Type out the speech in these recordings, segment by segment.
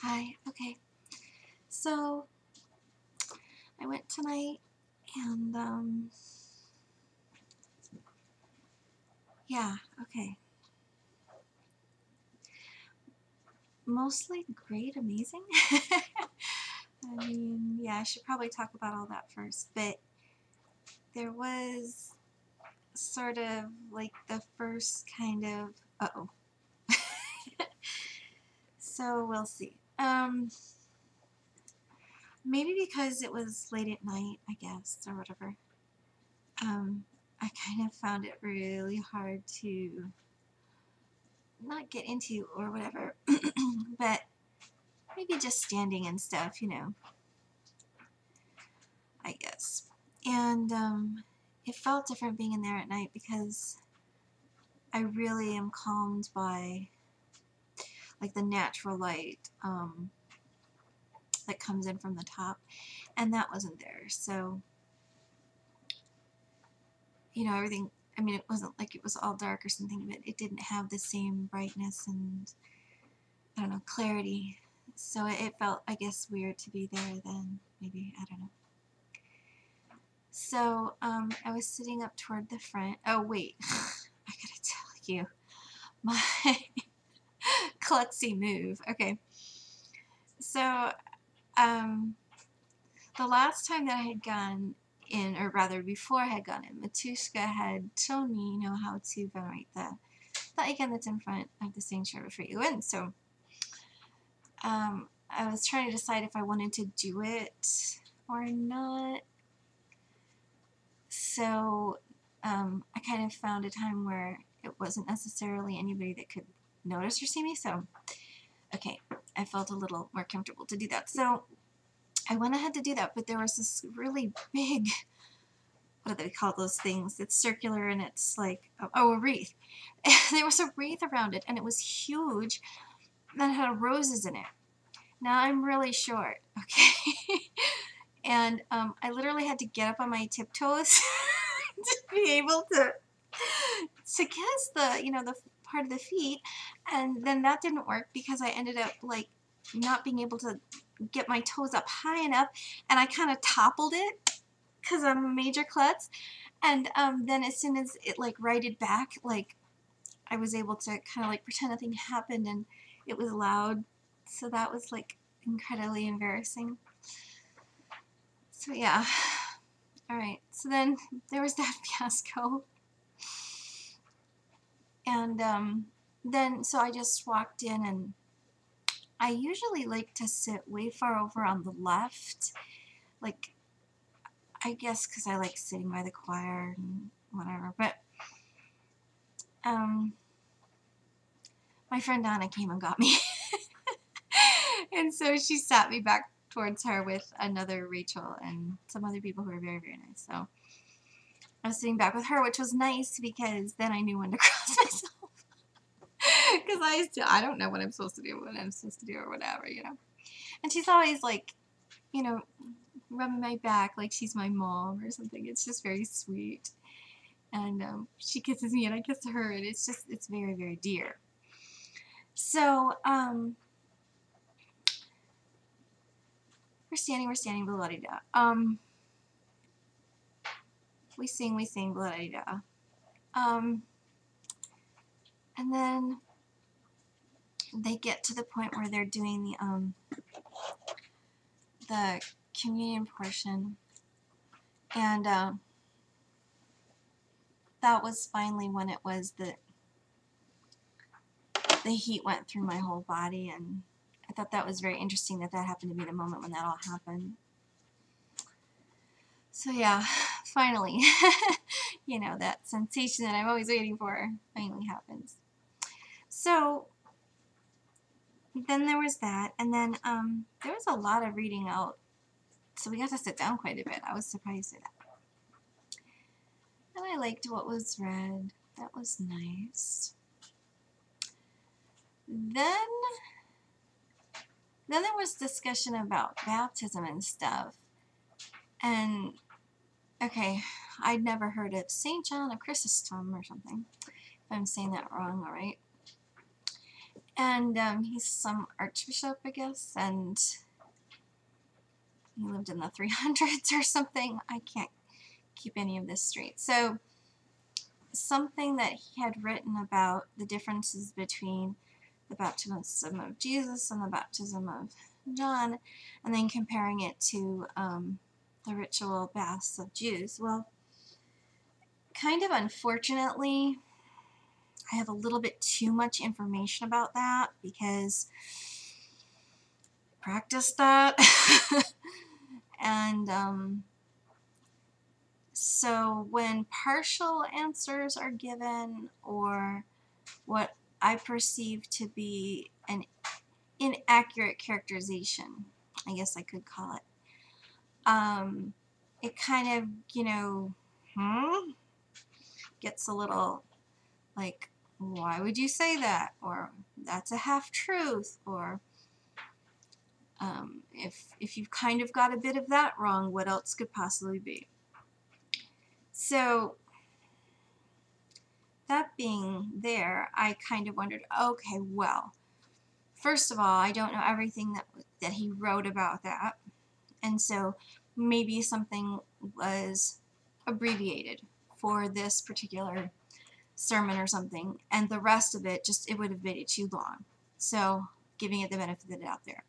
Hi. Okay. So I went tonight and yeah, okay. Mostly great, amazing. I mean, yeah, I should probably talk about all that first, but there was sort of like the first kind of uh-oh. So we'll see. Maybe because it was late at night, I guess, or whatever. I kind of found it really hard to not get into or whatever, but maybe just standing and stuff, I guess. And it felt different being in there at night because I really am calmed by like the natural light that comes in from the top, and that wasn't there. So, everything, I mean, it wasn't like it was all dark or something, but it didn't have the same brightness and, I don't know, clarity. So it felt, I guess, weird to be there then. Maybe, I don't know. So I was sitting up toward the front. Oh, wait. I gotta tell you my klutzy move. Okay. So the last time that I had gone in, or rather before I had gone in, Matushka had shown me, how to venerate the icon that's in front of the sanctuary before you go in. So I was trying to decide if I wanted to do it or not. So I kind of found a time where it wasn't necessarily anybody that could notice or see me. So, okay, I felt a little more comfortable to do that. So I went ahead to do that, but there was this really big, what do they call those things? It's circular and it's like, oh, a wreath. There was a wreath around it and it was huge and it had roses in it. Now I'm really short, okay? And I literally had to get up on my tiptoes to be able to kiss the part of the feet, and then that didn't work because I ended up like not being able to get my toes up high enough, and I kind of toppled it because I'm a major klutz, and then as soon as it like righted back, like I was able to kind of like pretend nothing happened, and it was loud, so that was like incredibly embarrassing. So yeah. Alright, so then there was that fiasco. And then, so I just walked in, and I usually like to sit way far over on the left. Like, I guess because I like sitting by the choir and whatever. But my friend Donna came and got me. And so she sat me back towards her with another Rachel and some other people who were very, very nice. So I was sitting back with her, which was nice because then I knew when to cross myself. Because I don't know what I'm supposed to do, or whatever, And she's always like, rubbing my back like she's my mom or something. It's just very sweet. And she kisses me and I kiss her, and it's very, very dear. So, we're standing, blah, blah, blah. We sing, blah, blah, blah. And then they get to the point where they're doing the communion portion, and that was finally when it was that the heat went through my whole body, and I thought that was very interesting that happened to be the moment when that all happened. So yeah, finally, that sensation that I'm always waiting for finally happens. So then there was that, and then there was a lot of reading out, so we got to sit down quite a bit. I was surprised at that. And I liked what was read. That was nice. Then there was discussion about baptism and stuff. And, okay, I'd never heard of St. John of Chrysostom or something. If I'm saying that wrong, all right. And he's some archbishop, I guess, and he lived in the 300s or something. I can't keep any of this straight. So something that he had written about the differences between the baptism of Jesus and the baptism of John, and then comparing it to the ritual baths of Jews. Well, kind of unfortunately, I have a little bit too much information about that because I practiced that. And so when partial answers are given, or what I perceive to be an inaccurate characterization, I guess I could call it, it kind of, gets a little like, why would you say that? Or that's a half-truth. Or if you've kind of got a bit of that wrong, what else could possibly be? So that being there, I kind of wondered, okay, well, first of all, I don't know everything that he wrote about that. And so maybe something was abbreviated for this particular sermon or something, and the rest of it, it would have made it too long. So giving it the benefit of the doubt there.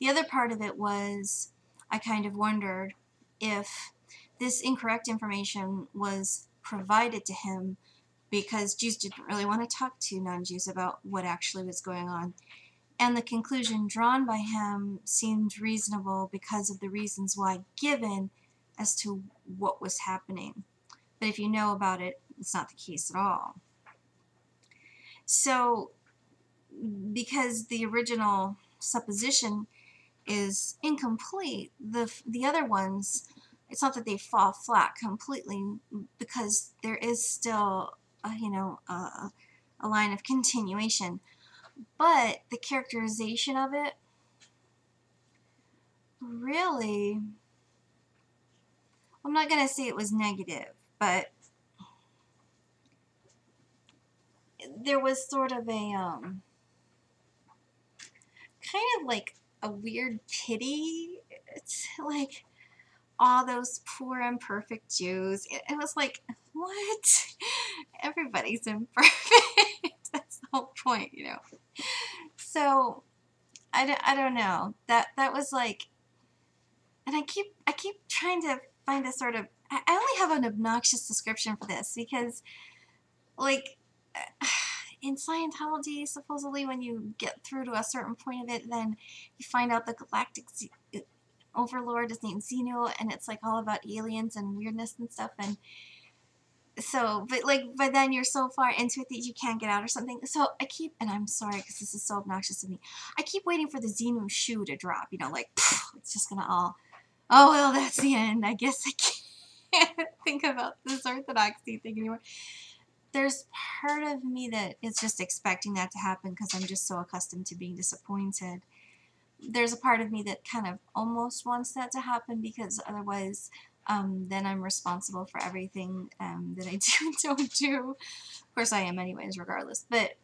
The other part of it was, I kind of wondered if this incorrect information was provided to him because Jews didn't really want to talk to non-Jews about what actually was going on. And the conclusion drawn by him seemed reasonable because of the reasons why given as to what was happening. But if you know about it, it's not the case at all. So, because the original supposition is incomplete, the other ones, it's not that they fall flat completely, because there is still a line of continuation. But the characterization of it really, I'm not going to say it was negative, but there was sort of a kind of like a weird pity. It's like all those poor imperfect Jews. It was like, what? Everybody's imperfect. That's the whole point, So I don't know. That was like, and I keep trying to find a sort of, I only have an obnoxious description for this because, like, in Scientology, supposedly when you get through to a certain point of it, then you find out the galactic overlord is named Xenu, and it's like all about aliens and weirdness and stuff. And so, but then you're so far into it that you can't get out or something. So I keep, and I'm sorry because this is so obnoxious of me, I keep waiting for the Xenu shoe to drop. Like, it's just gonna all, oh well, that's the end. I guess I can't think about this orthodoxy thing anymore. There's part of me that is just expecting that to happen because I'm just so accustomed to being disappointed. There's a part of me that kind of almost wants that to happen because otherwise then I'm responsible for everything that I do and don't do. Of course I am anyways, regardless. But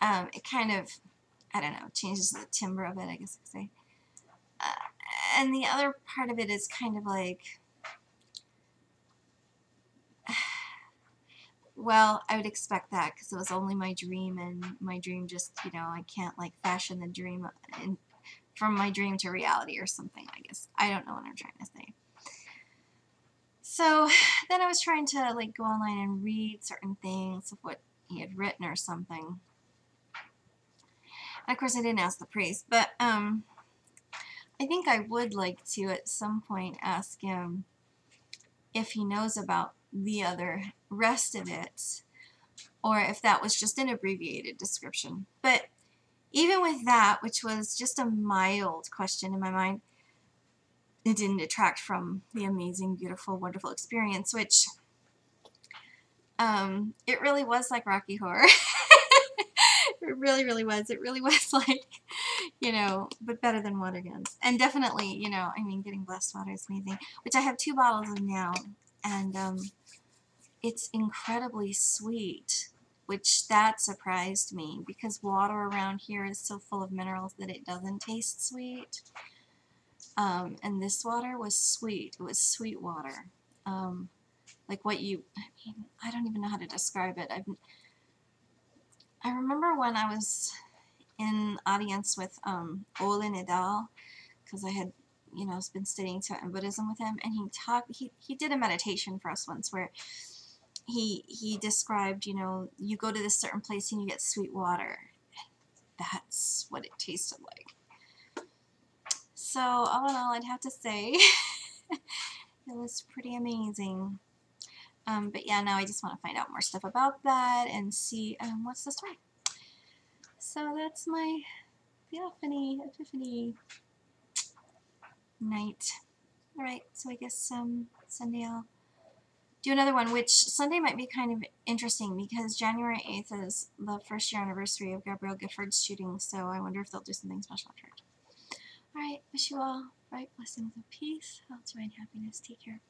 it kind of, I don't know, changes the timbre of it, I guess I could say. And the other part of it is kind of like, well, I would expect that because it was only my dream, and my dream just, I can't like fashion the dream from my dream to reality or something, I guess. I don't know what I'm trying to say. So then I was trying to like go online and read certain things of what he had written or something. And of course I didn't ask the priest, but I think I would like to at some point ask him if he knows about the other rest of it, or if that was just an abbreviated description. But even with that, which was just a mild question in my mind, it didn't detract from the amazing, beautiful, wonderful experience, which it really was like Rocky Horror. It really, really was. It really was like, but better than water guns. And definitely, getting blessed water is amazing, which I have 2 bottles of now, and it's incredibly sweet. which that surprised me because water around here is so full of minerals that it doesn't taste sweet. And this water was sweet. It was sweet water. Like what you, I mean, I don't even know how to describe it. I remember when I was in audience with Ole Nidal, because I had, been studying Tibetan Buddhism with him, and he did a meditation for us once where he described, you go to this certain place and you get sweet water. That's what it tasted like. So all in all, I'd have to say it was pretty amazing. But yeah, now I just want to find out more stuff about that and see what's the story. So that's my Theopahany, Epiphany night. Alright, so I guess Sunday I'll do another one, which Sunday might be kind of interesting because January 8th is the first year anniversary of Gabrielle Gifford's shooting, so I wonder if they'll do something special at church. Alright, wish you all bright blessings of peace, health, joy, and happiness. Take care.